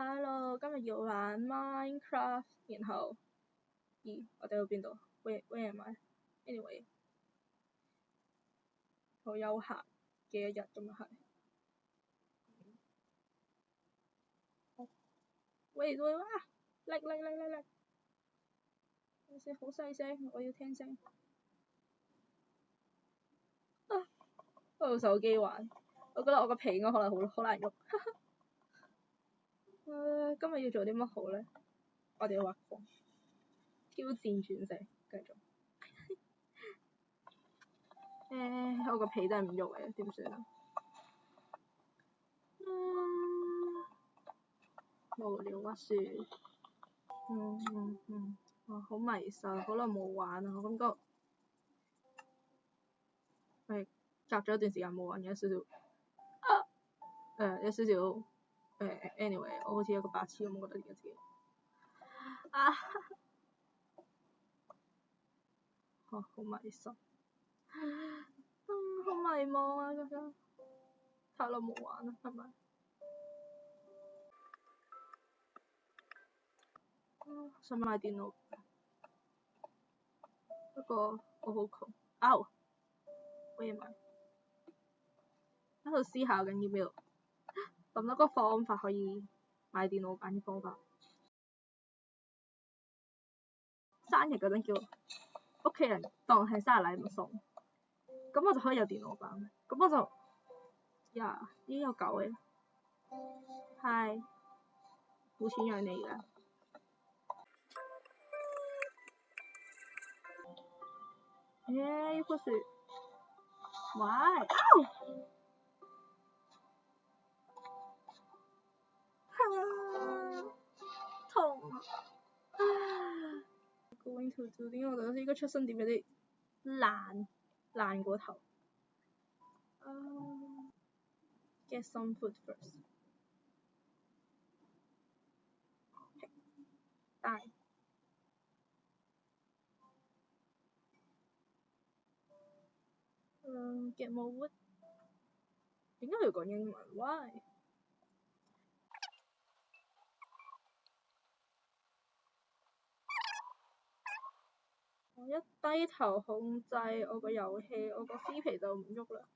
Hello，今日要玩 Minecraft，然後，我哋去邊度？Where am I？Anyway， 好休閒嘅一日咁樣係。喂，啊！叻！有聲好細聲，我要聽聲。我用手機玩，我覺得我個皮應該可能好難喐。今日要做啲乜好咧？我哋要畫風，挑戰鑽石，繼續。我個皮真係唔喐嘅，點算啊？無聊屈算。好迷失，好耐冇玩啦，我感覺隔咗一段時間冇玩，有少少anyway， 我好似一個白痴咁，我覺得而家自己好迷失，好迷茫啊！覺得太耐冇玩啦，係咪？想買電腦，不過我好窮。我要買。喺度思考緊要唔要諗到個方法可以買電腦版嘅方法。生日嗰陣叫屋企人當係生日禮物送，咁我就可以有電腦版。咁我就已經有9嘅。係，冇錢養你㗎。呢棵樹，喂！痛啊！Going to do 點解我覺得呢個出生點有啲爛過頭？Get some food first。大。Get more wood。點解要講英文 ？Why？我一低頭控制我個遊戲，我個獅皮就唔喐啦。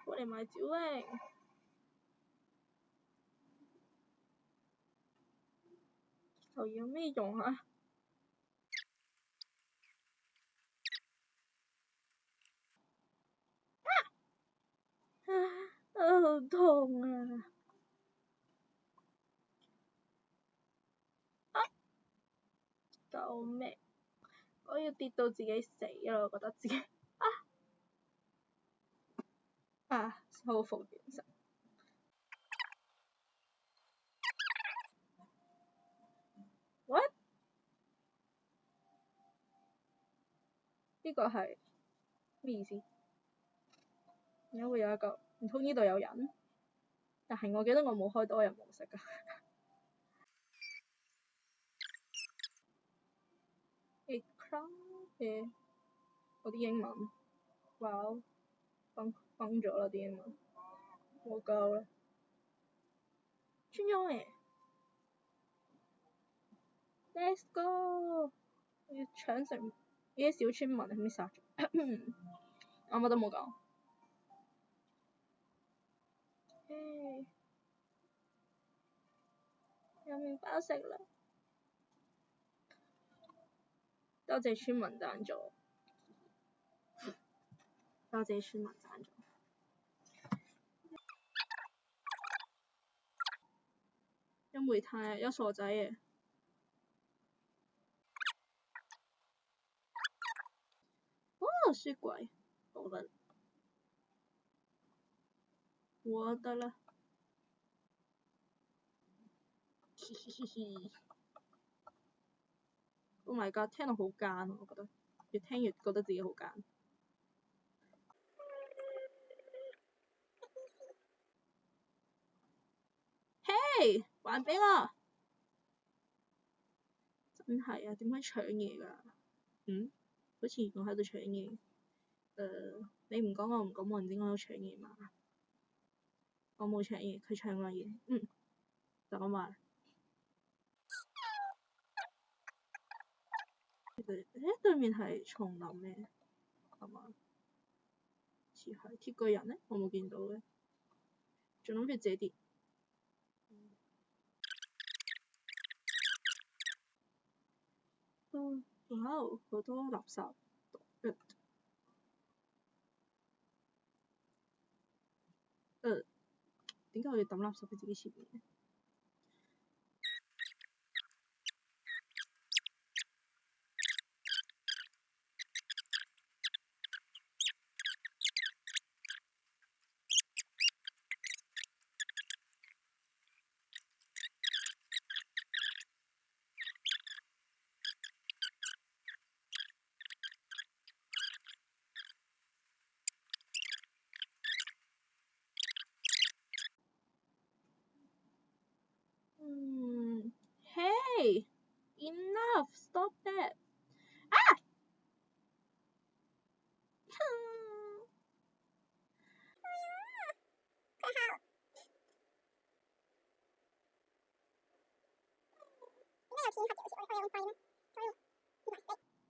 What am I doing？頭有咩用啊？好痛啊！救命！我要跌到自己死啦！我覺得自己好復原神。What？呢個係咩意思？點解會有一個？唔通呢度有人？但係我記得我冇開多人模式㗎。我啲英文，哇！崩咗啦啲英文，冇夠啦。村莊嚟 ，Let's go！ 我要搶食呢啲小村民，係咪殺咗？我乜都冇講。有麵包食啦！多謝村民贊助。有煤炭啊，有傻仔嘅。雪櫃，好啦，我得啦。Oh my god！ 聽到好奸，我覺得越聽越覺得自己好奸。Hey！還俾我！真係啊，點解搶嘢㗎？好似我喺度搶嘢。你唔講我唔講，冇人知我喺度搶嘢嘛？我冇搶嘢，佢搶我嘢。就咁話。對面係叢林咩？係嘛？似係鐵巨人呢？我冇見到嘅。仲諗住借啲。哇！好多垃圾。點解我要抌垃圾喺自己前面？Hey! Enough! Stop that!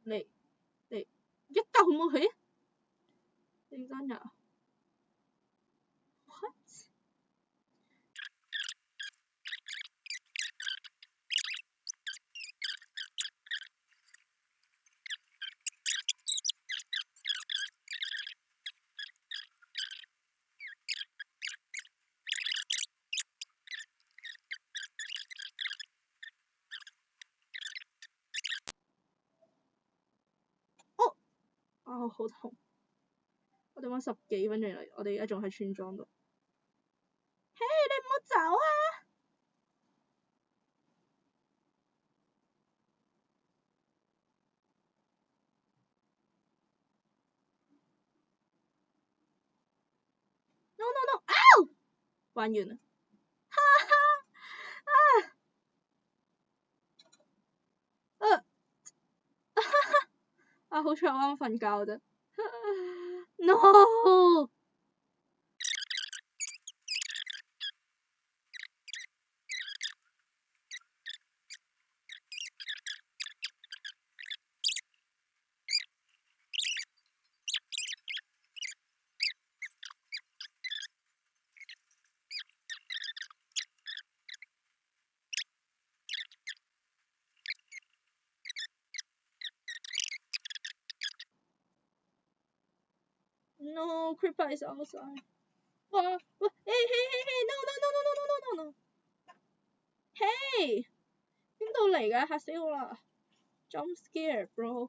你一嚿冇起？認真呀？What？好痛！我哋玩10幾分鐘嚟，我哋而家仲喺村莊度。嘿，你唔好走啊！No no no！玩完啦！哈哈！好彩我啱瞓覺啫。No！No, Creeper is outside. 哇！喂！嘿 no no no no no no no no！嘿！邊度嚟㗎？嚇死我啦！Jump scare, bro！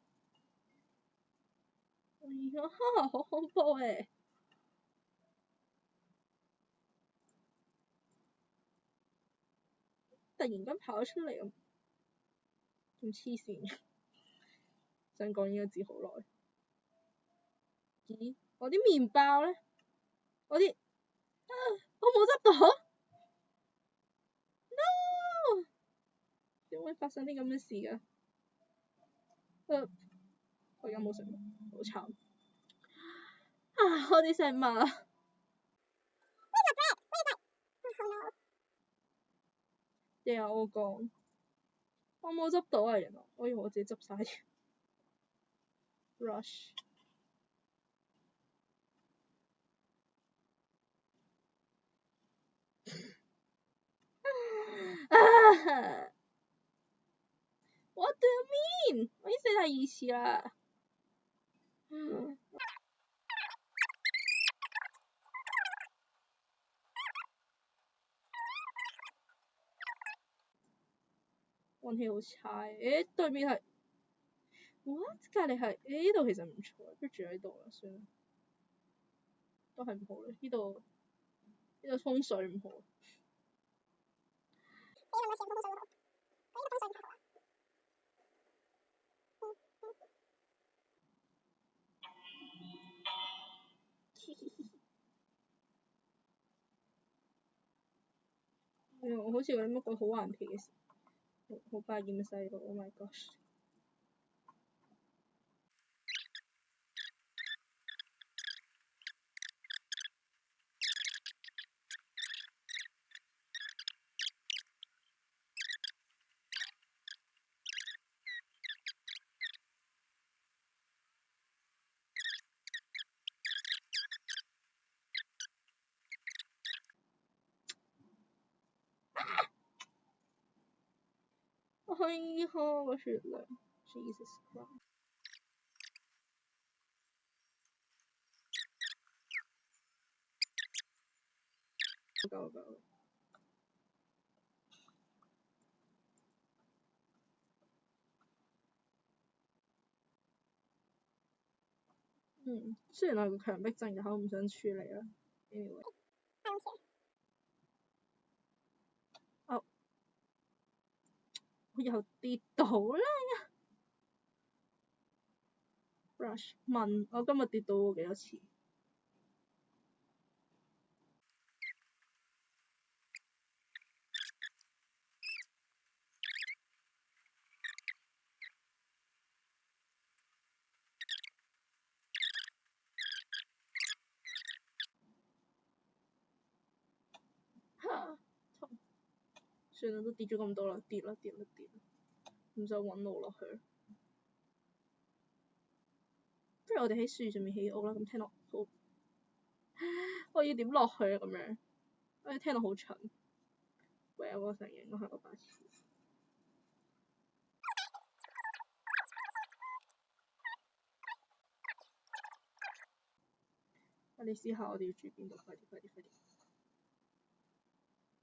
好恐怖誒！突然間跑出嚟咁黐線，想講呢個字好耐。咦？我啲麵包呢？我冇執到。No！點會發生啲咁嘅事㗎？我而家冇食物，好慘。我啲食物。我講，我冇執到啊！原來，我以為我自己執晒添。Rush。What do you mean？我已經死第2次啦。運氣好差。對面係 What？隔離係呢度其實唔錯，不如住喺度啦，算啦。都係唔好啦，呢度風水唔好。我好似有啲乜鬼好頑皮嘅事，好百厭嘅細路 ，Oh my gosh！哎呀，個雪亮 ，Jesus Christ！夠。雖然我係個強迫症，就好唔想處理啦。Anyway，我又跌到啦！Brush 問我今日跌到過幾多次？算啦，都跌咗咁多啦，跌啦，唔想揾路落去。不如我哋喺樹上面起屋啦，咁聽落好。我要點落去啊？咁樣，聽落好蠢。喂，我承認我係個白痴。我哋試下我哋要住邊度？快啲！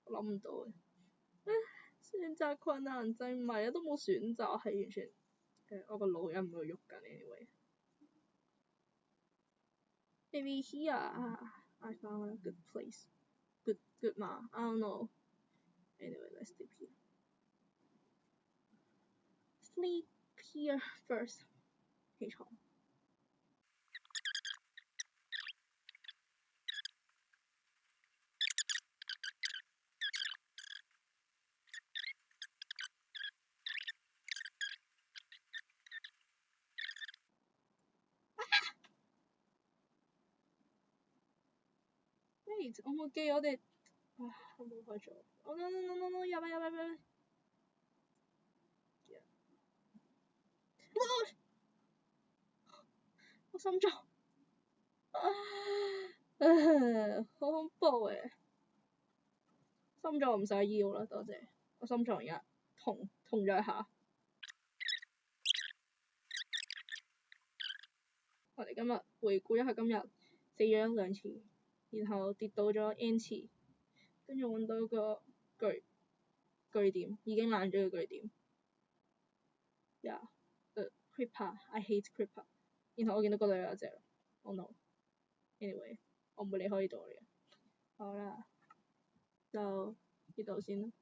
我諗唔到嘅。選擇困難症唔係啊，都冇選擇，係完全我個腦唔會喐緊 anyway。Maybe here, I found a good place. Good 嘛 I don't know. Anyway, let's sleep here. Sleep here first. 起床。Wait，我冇記我哋，我冇開咗。No，入嚟。我心臟，好恐怖誒！心臟唔使要啦，多謝。我心臟而家痛咗一下。我哋今日回顧一下今日死咗2次，然後跌倒咗 N 次，跟住揾到個據點，已經爛咗嘅據點。Creeper，I hate creeper。然後我見到嗰度有一隻，Oh no。Anyway，我唔會離開呢度嘅。好啦，就呢度先啦。